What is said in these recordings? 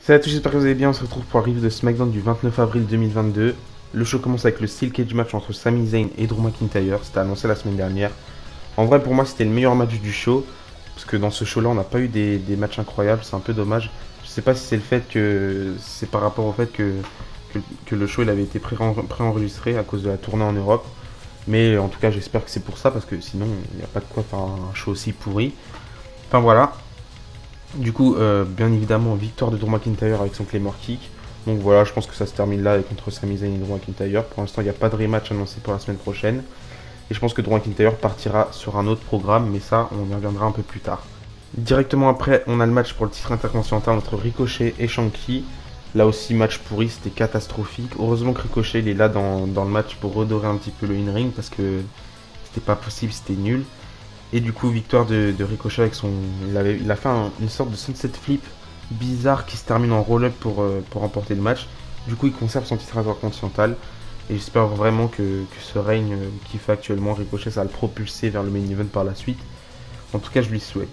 Salut à tous, j'espère que vous allez bien. On se retrouve pour un review de SmackDown du 29 avril 2022. Le show commence avec le Steel Cage match entre Sami Zayn et Drew McIntyre. C'était annoncé la semaine dernière. En vrai, pour moi, c'était le meilleur match du show. Parce que dans ce show-là, on n'a pas eu des matchs incroyables. C'est un peu dommage. Je sais pas si c'est le fait que. C'est par rapport au fait que le show il avait été pré-enregistré à cause de la tournée en Europe. Mais en tout cas, j'espère que c'est pour ça. Parce que sinon, il n'y a pas de quoi faire un show aussi pourri. Enfin voilà. Du coup, bien évidemment, victoire de Drew McIntyre avec son Claymore Kick. Donc voilà, je pense que ça se termine là contre Sami Zayn et Drew McIntyre. Pour l'instant, il n'y a pas de rematch annoncé pour la semaine prochaine. Et je pense que Drew McIntyre partira sur un autre programme, mais ça, on y reviendra un peu plus tard. Directement après, on a le match pour le titre intercontinental entre Ricochet et Shanky. Là aussi, match pourri, c'était catastrophique. Heureusement que Ricochet il est là dans le match pour redorer un petit peu le in-ring parce que c'était pas possible, c'était nul. Et du coup, victoire de Ricochet avec son. Il a fait une sorte de sunset flip bizarre qui se termine en roll-up pour remporter le match. Du coup, il conserve son titre intercontinental. Et j'espère vraiment que ce règne qu'il fait actuellement, Ricochet, ça va le propulser vers le main event par la suite. En tout cas, je lui souhaite.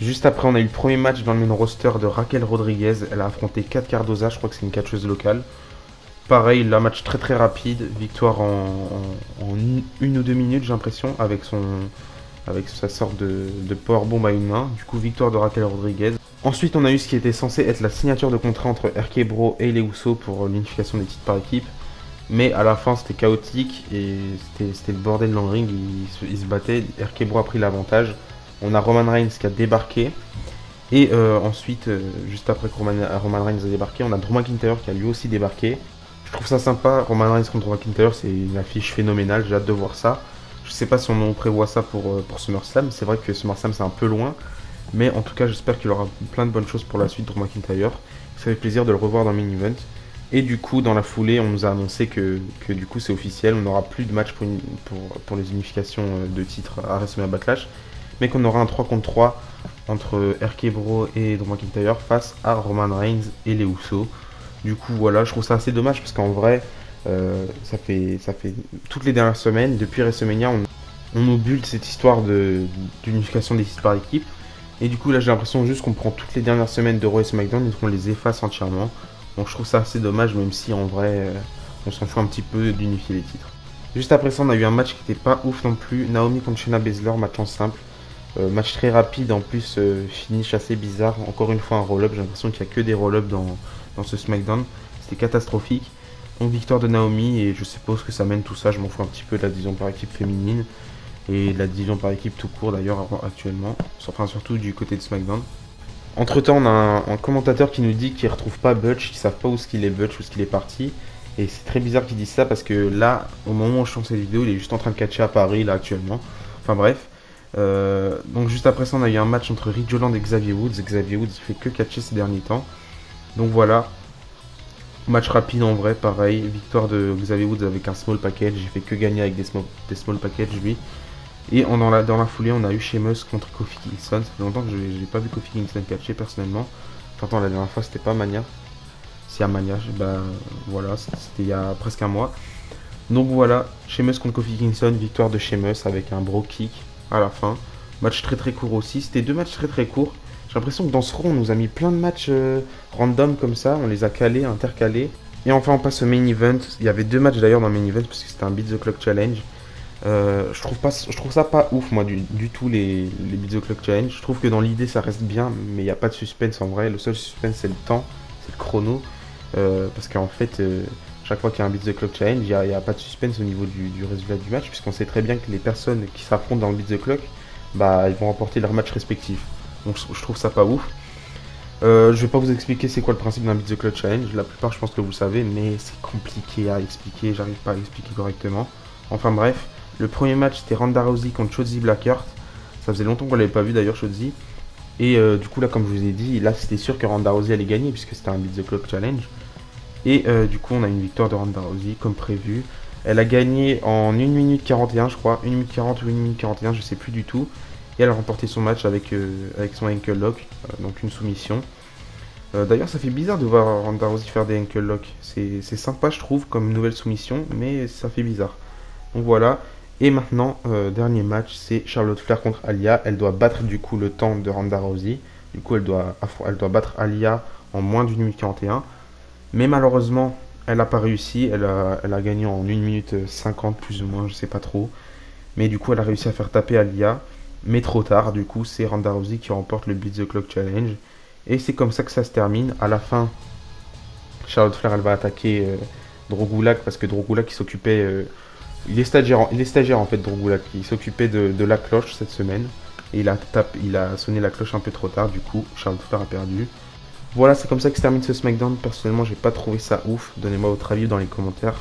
Juste après, on a eu le premier match dans le main roster de Raquel Rodriguez. Elle a affronté Kat Cardoza, je crois que c'est une catcheuse locale. Pareil, là, match très très rapide. Victoire en une ou deux minutes, j'ai l'impression, avec sa sorte de powerbomb à une main. Du coup, victoire de Raquel Rodriguez. Ensuite, on a eu ce qui était censé être la signature de contrat entre RK Bro et les Usos pour l'unification des titres par équipe. Mais à la fin, c'était chaotique et c'était le bordel dans le ring. Ils se battaient. RK Bro a pris l'avantage. On a Roman Reigns qui a débarqué. Et ensuite, juste après que Roman Reigns a débarqué, on a Drew McIntyre qui a lui aussi débarqué. Je trouve ça sympa. Roman Reigns contre Drew McIntyre, c'est une affiche phénoménale. J'ai hâte de voir ça. Je sais pas si on prévoit ça pour SummerSlam. C'est vrai que SummerSlam c'est un peu loin. Mais en tout cas, j'espère qu'il aura plein de bonnes choses pour la suite, Drew McIntyre. Ça fait plaisir de le revoir dans le main event. Et du coup, dans la foulée, on nous a annoncé que du coup c'est officiel. On n'aura plus de match pour les unifications de titres à WrestleMania Backlash. Mais qu'on aura un 3 contre 3 entre RK Bro et Drew McIntyre face à Roman Reigns et les Usos. Du coup, voilà, je trouve ça assez dommage parce qu'en vrai, ça fait toutes les dernières semaines, depuis WrestleMania, on nous bulle cette histoire d'unification des titres par équipe. Et du coup, là, j'ai l'impression juste qu'on prend toutes les dernières semaines de Raw et SmackDown et qu'on les efface entièrement. Donc, je trouve ça assez dommage, même si en vrai, on s'en fout un petit peu d'unifier les titres. Juste après ça, on a eu un match qui n'était pas ouf non plus. Naomi contre Shayna Baszler, match en simple. Match très rapide, en plus, finish assez bizarre. Encore une fois, un roll-up. J'ai l'impression qu'il n'y a que des roll-up dans ce SmackDown. C'était catastrophique. Donc, victoire de Naomi, et je suppose que ça mène tout ça. Je m'en fous un petit peu de la division par équipe féminine et de la division par équipe tout court d'ailleurs actuellement, enfin surtout du côté de SmackDown. Entre temps, on a un commentateur qui nous dit qu'il ne retrouve pas Butch, qu'ils ne savent pas où est-ce qu'il est Butch, où est-ce qu'il est parti. Et c'est très bizarre qu'il dise ça parce que là, au moment où je tourne cette vidéo, il est juste en train de catcher à Paris là actuellement. Enfin bref. Donc juste après ça, on a eu un match entre Ridge Holland et Xavier Woods. Xavier Woods fait que catcher ces derniers temps. Donc voilà. Match rapide en vrai, pareil. Victoire de Xavier Woods avec un small package. J'ai fait que gagner avec des small packages lui. Et dans la foulée, on a eu Sheamus contre Kofi Kingston. Ça fait longtemps que je n'ai pas vu Kofi Kingston catcher personnellement. Enfin, la dernière fois, c'était pas Mania. Si à Mania, bah voilà, c'était il y a presque un mois. Donc voilà, Sheamus contre Kofi Kingston, victoire de Sheamus avec un bro kick à la fin. Match très très court aussi. C'était deux matchs très très courts. J'ai l'impression que dans ce round, on nous a mis plein de matchs random comme ça. On les a calés, intercalés. Et enfin, on passe au main event. Il y avait deux matchs d'ailleurs dans le main event parce que c'était un Beat the Clock Challenge. Je trouve ça pas ouf moi du tout les Beat the Clock Challenge. Je trouve que dans l'idée ça reste bien, mais il n'y a pas de suspense en vrai. Le seul suspense c'est le temps, c'est le chrono. Parce qu'en fait, chaque fois qu'il y a un Beat the Clock Challenge, il n'y a pas de suspense au niveau du résultat du match, puisqu'on sait très bien que les personnes qui s'affrontent dans le Beat the Clock, bah ils vont remporter leur match respectif. Donc je trouve ça pas ouf. Je vais pas vous expliquer c'est quoi le principe d'un Beat the Clock Challenge. La plupart je pense que vous le savez, mais c'est compliqué à expliquer. J'arrive pas à l'expliquer correctement. Enfin bref. Le premier match c'était Ronda Rousey contre Shotzi Blackheart. Ça faisait longtemps qu'on l'avait pas vu d'ailleurs Shotzi. Et du coup là comme je vous ai dit, là c'était sûr que Ronda Rousey allait gagner puisque c'était un Beat the Clock Challenge. Et du coup on a une victoire de Ronda Rousey comme prévu. Elle a gagné en 1 minute 41 je crois. 1 minute 40 ou 1 minute 41 je sais plus du tout. Et elle a remporté son match avec son ankle lock. Donc une soumission. D'ailleurs ça fait bizarre de voir Ronda Rousey faire des ankle lock. C'est sympa je trouve comme nouvelle soumission mais ça fait bizarre. Donc voilà. Et maintenant, dernier match, c'est Charlotte Flair contre Aliyah. Elle doit battre du coup le temps de Ronda Rousey. Du coup, elle doit battre Aliyah en moins d'une minute 41. Mais malheureusement, elle n'a pas réussi. Elle a gagné en 1 minute 50 plus ou moins, je sais pas trop. Mais du coup, elle a réussi à faire taper Alia. Mais trop tard, du coup, c'est Ronda Rousey qui remporte le Beat the Clock Challenge. Et c'est comme ça que ça se termine. À la fin, Charlotte Flair, elle va attaquer Drew Gulak parce que Drew Gulak, il s'occupait. Il est stagiaire en fait, Drew Gulak. Il s'occupait de la cloche cette semaine. Et il a sonné la cloche un peu trop tard. Du coup, Charlotte Flair a perdu. Voilà, c'est comme ça que se termine ce SmackDown. Personnellement, j'ai pas trouvé ça ouf. Donnez-moi votre avis dans les commentaires.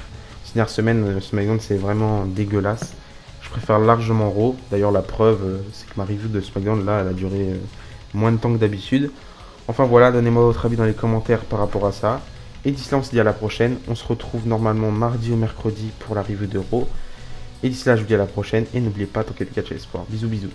Cette dernière semaine, SmackDown, c'est vraiment dégueulasse. Je préfère largement Raw. D'ailleurs, la preuve, c'est que ma review de SmackDown, là, elle a duré moins de temps que d'habitude. Enfin voilà, donnez-moi votre avis dans les commentaires par rapport à ça. Et d'ici là, on se dit à la prochaine. On se retrouve normalement mardi ou mercredi pour la review de Raw. Et d'ici là, je vous dis à la prochaine. Et n'oubliez pas, Tokai Catch Sport. Bisous, bisous.